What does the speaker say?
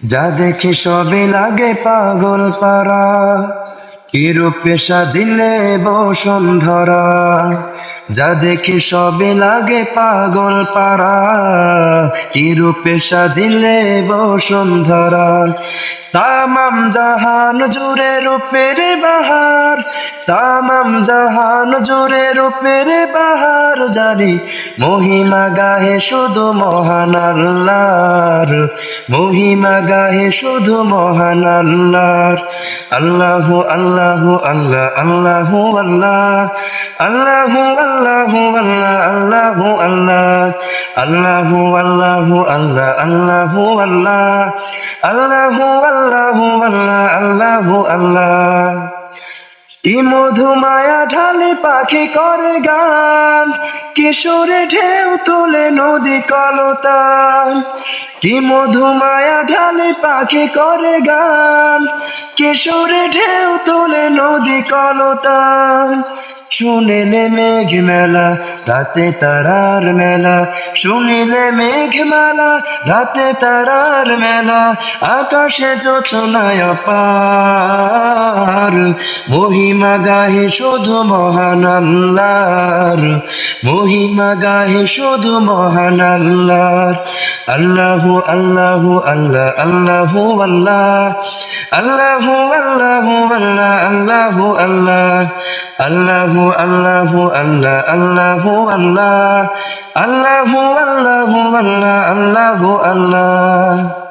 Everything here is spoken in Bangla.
যা দেখি সবে লাগে পাগল পারা, কি রূপে সাজিলে বসুন্ধরা। যা দেখি সবে লাগে পাগল পারা, কি রূপে সাজিলে বসুন্ধরা। তামাম জাহান জুড়ে রূপের বাহার, তামাম জাহান জুড়ে রূপের বাহার। জানি মহিমা গাহে শুধু মহান আল্লাহর, মহিমা গাহে শুধু মহান আল্লাহর। আল্লাহু আল্লাহু আল্লাহ আল্লাহু আল্লাহ, আল্লাহু আল্লাহু আল্লাহ আল্লাহু আল্লাহ, আল্লাহু আল্লাহু আল্লাহ আল্লাহু আল্লাহ, আল্লাহু আল্লাহু আল্লাহ আল্লাহু আল্লাহ। কি মধু মায়া ঢালে পাখি করে গান, কিশোরে ঢেউ তুলে নদী কলতান। কি মধু মায়া ঢালে পাখি করে গান, কিশোরে ঢেউ তুলে নদী কলতান। শুনিলে মেঘ মেলা রাতে তারার মেলা, শুনিলে মেঘ মেলা রাতে তারার মেলা। আকাশে জোছনায় অপার, মহিমা গাহে শুধু মহান আল্লাহর, মহিমা গাহে শুধু মহান আল্লাহর। আল্লাহু আল্লাহু আল্লাহ আল্লাহু আল্লাহ, আল্লাহু আল্লাহু আল্লাহ আল্লাহু আল্লাহ, আল্লাহু আল্লাহু আল্লাহ আল্লাহু আল্লাহ, আল্লাহু আল্লাহু আল্লাহ আল্লাহু আল্লাহ।